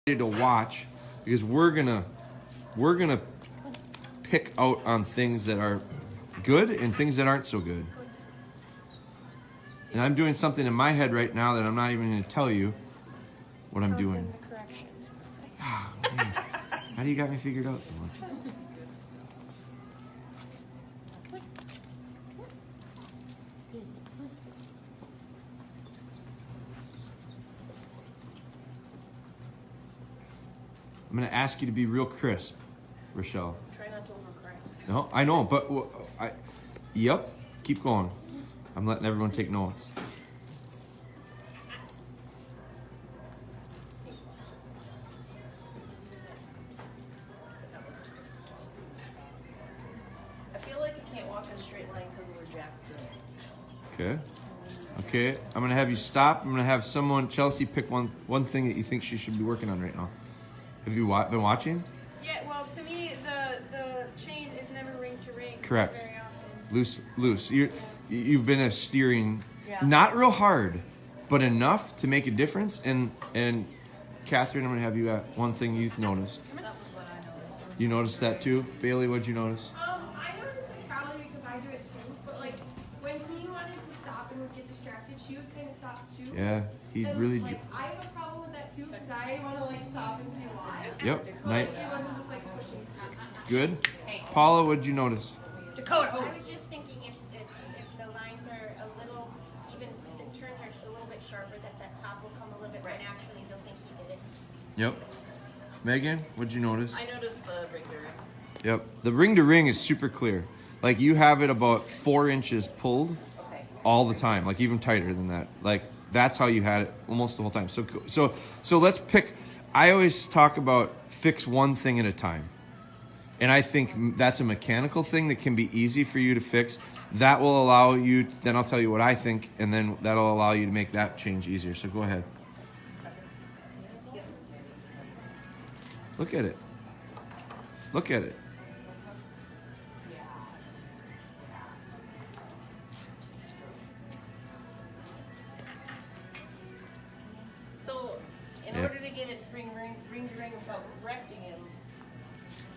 to watch because we're gonna pick out on things that are good and things that aren't so good. And I'm doing something in my head right now that I'm not even going to tell you what I'm doing. Oh, man. How do you got me figured out so much? I'm going to ask you to be real crisp, Rochelle. Try not to overcorrect. No, I know, but yep, keep going. I'm letting everyone take notes. I feel like I can't walk in a straight line because of where Jack's is. Okay. Okay, I'm going to have you stop. I'm going to have someone, Chelsea, pick one thing that you think she should be working on right now. Have you been watching? Yeah, well, to me, the chain is never ring to ring. Correct. Very often. Loose. You've been steering, Yeah. not real hard, but enough to make a difference. And Catherine, I'm going to have you at one thing you've noticed. That was what I noticed. You noticed that too? Bailey, what'd you notice? I noticed this probably because I do it too, but like when he wanted to stop and would get distracted, she would kind of stop too. Yeah, he And really... it's like, I have a problem with that too because I want to like stop and see why. Yep, But nice. she wasn't just like pushing. Good. Paula, what'd you notice? Dakota. I was just thinking if the lines are a little, even the turns are a little bit sharper, that pop will come a little bit more naturally. They'll think he did it. Yep. Megan, what'd you notice? I noticed the ring to ring. Yep. The ring to ring is super clear. Like you have it about 4 inches pulled Okay. all the time, like even tighter than that. Like that's how you had it almost the whole time. So let's pick. I always talk about fix one thing at a time. And I think that's a mechanical thing that can be easy for you to fix. That will allow you, then I'll tell you what I think, and then that'll allow you to make that change easier. So go ahead. Look at it. Look at it. So, in Yeah. order to get it ring to ring without correcting him,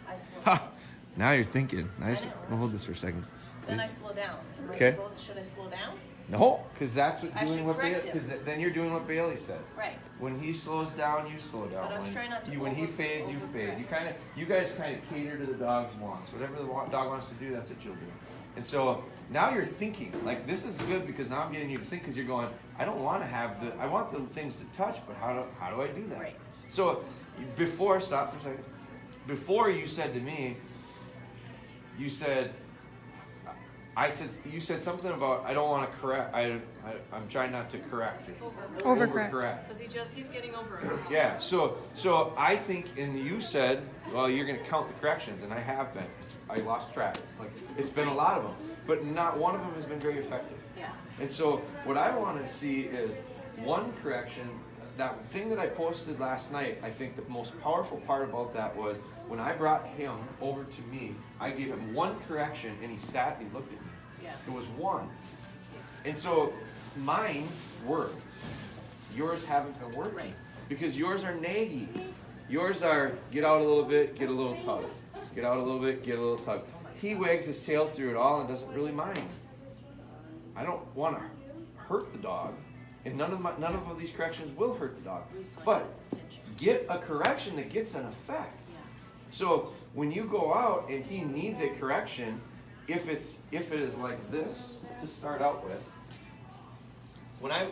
I slow Ha! down. Now you're thinking. Nice. I know. We'll hold this for a second. Then I Please. slow down. Okay. Should I slow down? No, because that's what I doing should what Bailey. correct him. Because then you're doing what Bailey said. Right. When he slows down, you slow down. But I was trying not to when he fades, you fade. You guys kind of cater to the dog's wants. Whatever the dog wants to do, that's what you'll do. And so now you're thinking. Like this is good because now I'm getting you to think because you're going. I don't want to have the. I want the things to touch, but how do I do that? Right. So before, stop for a second. Before you said to me, you said. You said something about I don't want to correct. I'm trying not to correct it. Overcorrect. Overcorrect. He's getting over it. Yeah. So I think, and you said, well, you're going to count the corrections, and I have been. I lost track. Like it's been a lot of them, but not one of them has been very effective. Yeah. And so what I want to see is one correction. That thing that I posted last night, I think the most powerful part about that was when I brought him over to me, I gave him one correction and he sat and he looked at me. Yeah. It was one. And so mine worked. Yours haven't been working. Right. Because yours are naggy. Yours are get out a little bit, get a little tug. Get out a little bit, get a little tug. He wags his tail through it all and doesn't really mind. I don't want to hurt the dog. And none of these corrections will hurt the dog. But get a correction that gets an effect. So when you go out and he needs a correction, if it is like this to start out with, when I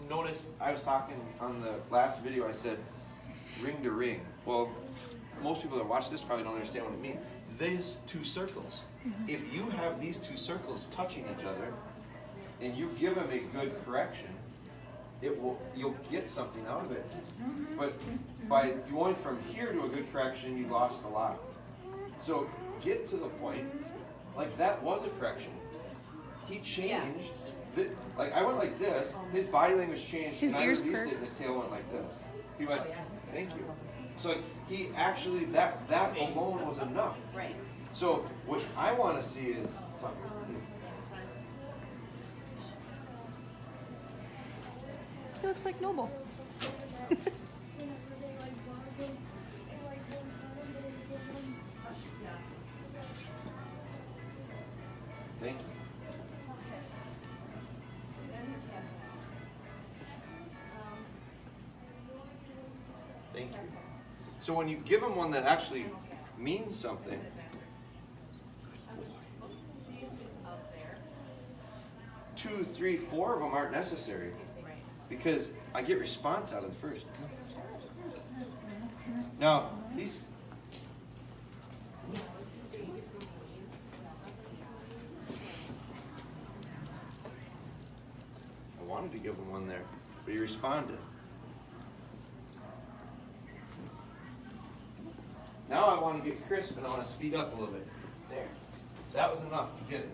noticed, I was talking on the last video, I said ring to ring. Well, most people that watch this probably don't understand what it means. These two circles. If you have these two circles touching each other, and you give him a good correction, you'll get something out of it. But by going from here to a good correction, you lost a lot. So get to the point, like that was a correction. He changed. Like I went like this, his body language changed, His and I ears released perked. it, and his tail went like this. He went, thank you. So like, he actually, that alone was enough. Right. So what I want to see is, He looks like Noble. Thank you. Thank you. So when you give them one that actually means something, 2, 3, 4 of them aren't necessary because I get response out of the first. Now, these. I wanted to give him one there, but he responded. Now I want to get crisp and I want to speed up a little bit. There. That was enough to get it.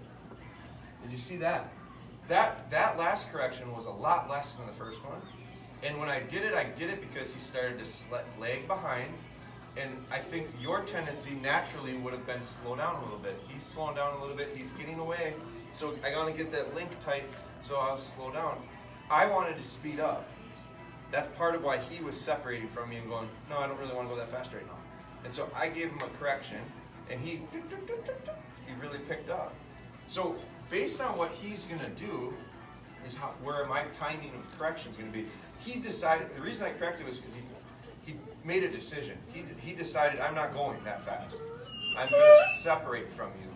Did you see that? That last correction was a lot less than the first one. And when I did it because he started to lag behind. And I think your tendency naturally would have been slow down a little bit. He's slowing down a little bit. He's getting away. So I got to get that link tight, so I'll slow down. I wanted to speed up. That's part of why he was separating from me and going, no, I don't really want to go that fast right now. And so I gave him a correction, and he really picked up. So based on what he's going to do is where my timing of correction is going to be. He decided, the reason I corrected was because he made a decision. He decided, I'm not going that fast. I'm going to separate from you.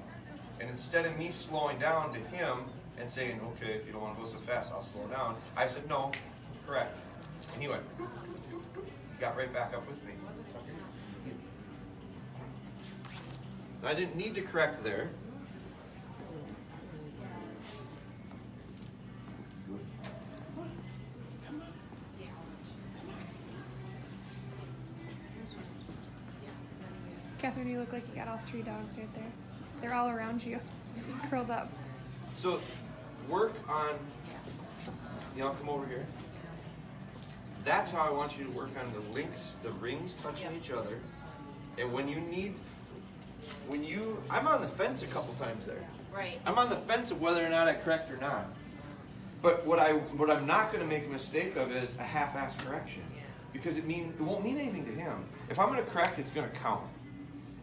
And instead of me slowing down to him and saying, okay, if you don't want to go so fast, I'll slow down, I said, no, correct. And he went, got right back up with me. I didn't need to correct there. Catherine, you look like you got all 3 dogs right there. They're all around you, curled up. So work on, come over here. That's how I want you to work on the links, the rings touching each other. And I'm on the fence a couple times there. Right. I'm on the fence of whether or not I correct or not. But what I'm not going to make a mistake of is a half-assed correction. Because it won't mean anything to him. If I'm going to correct, it's going to count.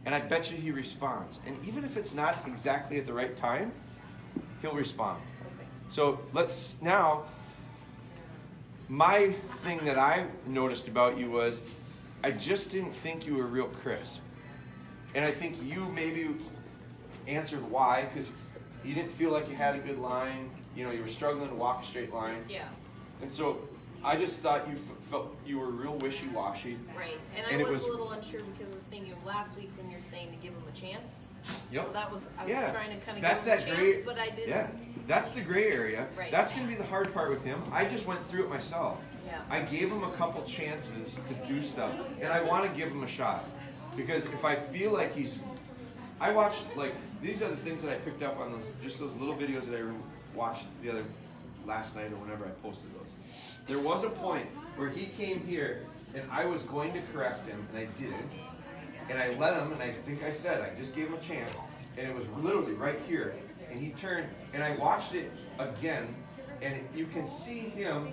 And I bet you he responds. And even if it's not exactly at the right time, he'll respond. So my thing that I noticed about you was I just didn't think you were real crisp. And I think you maybe answered why, because you didn't feel like you had a good line. You were struggling to walk a straight line. Yeah. And so I just thought you felt you were real wishy-washy. Right. And I it was was a little unsure because I was thinking of last week when you're saying to give him a chance. Yep. So I was trying to kind of That's give him a that chance, gray, but I didn't. Yeah, that's the gray area. Right. That's going to be the hard part with him. I just went through it myself. Yeah. I gave him a couple chances to do stuff, and I want to give him a shot. Because if I feel like I watched, these are the things that I picked up on those little videos that I watched last night or whenever I posted those. There was a point where he came here, and I was going to correct him, and I didn't. And I let him, and I think I said, I just gave him a chance, and it was literally right here. And he turned, and I watched it again, and you can see him,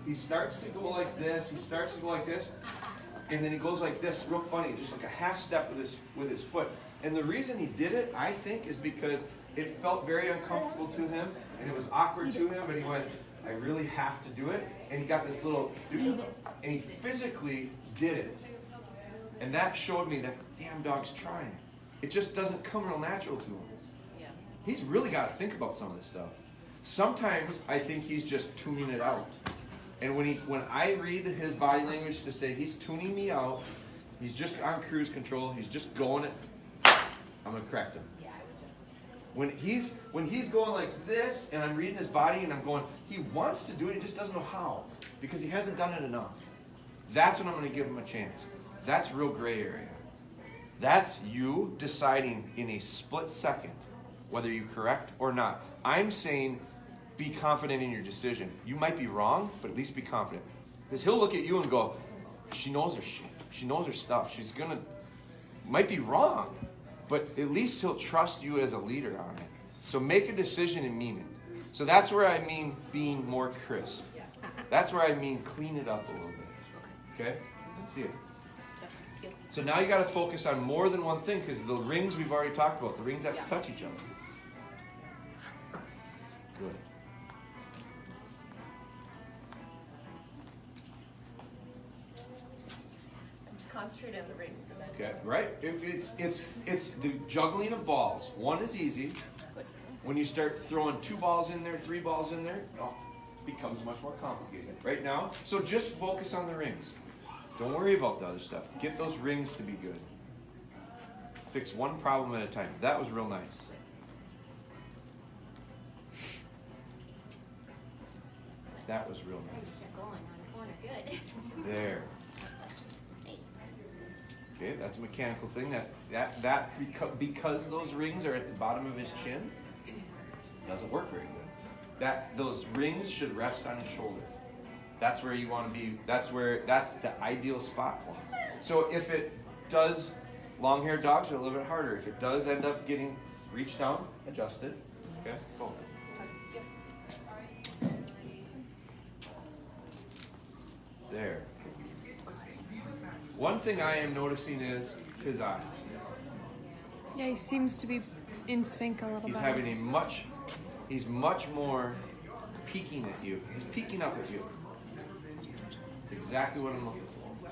he starts to go like this, and then he goes like this, real funny, just like a half step with his foot. And the reason he did it, I think, is because it felt very uncomfortable to him, and it was awkward to him, but he went, I really have to do it. And he got this little, and he physically did it. And that showed me that damn dog's trying. It just doesn't come real natural to him. Yeah. He's really got to think about some of this stuff. Sometimes I think he's just tuning it out. And when I read his body language to say he's tuning me out, he's just on cruise control, he's just going it, I'm going to correct him. When he's going like this, and I'm reading his body, and I'm going, he wants to do it, he just doesn't know how, because he hasn't done it enough. That's when I'm going to give him a chance. That's real gray area. That's you deciding in a split second whether you correct or not. I'm saying be confident in your decision. You might be wrong, but at least be confident. Because he'll look at you and go, she knows her shit. She knows her stuff. Might be wrong, but at least he'll trust you as a leader on it. So make a decision and mean it. So that's where I mean being more crisp. That's where I mean clean it up a little bit. Okay? Let's see it. So now you got to focus on more than one thing, because the rings we've already talked about. The rings have to touch each other. Good. Just concentrate on the rings. And then Okay, right? It's the juggling of balls. One is easy. When you start throwing 2 balls in there, 3 balls in there, it becomes much more complicated. Right now, so just focus on the rings. Don't worry about the other stuff. Get those rings to be good. Fix one problem at a time. That was real nice. That was real nice. Keep going on the corner, good. There. Hey. Okay, that's a mechanical thing. Because those rings are at the bottom of his chin, doesn't work very good. Those rings should rest on his shoulder. That's where you want to be. That's the ideal spot for him. So if it does, long-haired dogs are a little bit harder. If it does end up getting reached down, adjust it. Okay, go. There. One thing I am noticing is his eyes. Yeah, he seems to be in sync a little He's better. having he's much more peeking at you. He's peeking up at you. It's exactly what I'm looking for.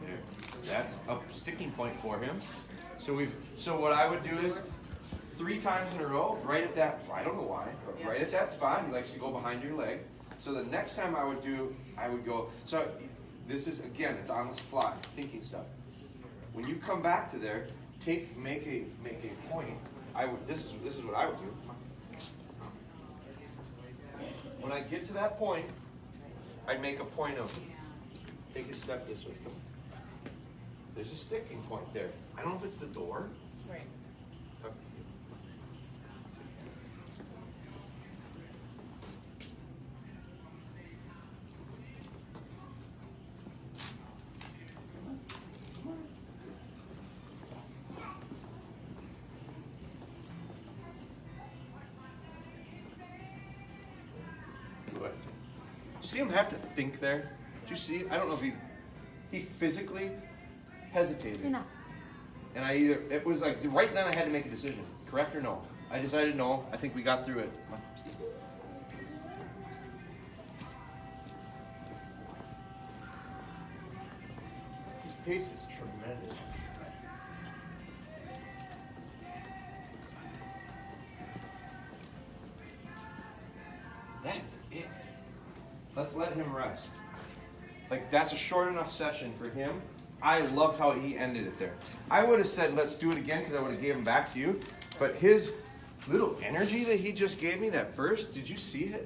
There. That's a sticking point for him. So what I would do is 3 times in a row, right at that, I don't know why, but right at that spot, he likes to go behind your leg. So the next time I would go, so this is, again, it's on the fly, thinking stuff. When you come back to there, make a point. This is what I would do. When I get to that point, I'd make a point of, take a step this way. There's a sticking point there. I don't know if it's the door. right. Good. See him have to think there? Did you see? I don't know if he physically hesitated. You're not. And it was like right then I had to make a decision, correct or no? I decided no. I think we got through it. His pace is tremendous. That's it. Let's let him rest. Like, that's a short enough session for him. I loved how he ended it there. I would have said, let's do it again, because I would have gave him back to you. But his little energy that he just gave me, that burst, did you see it?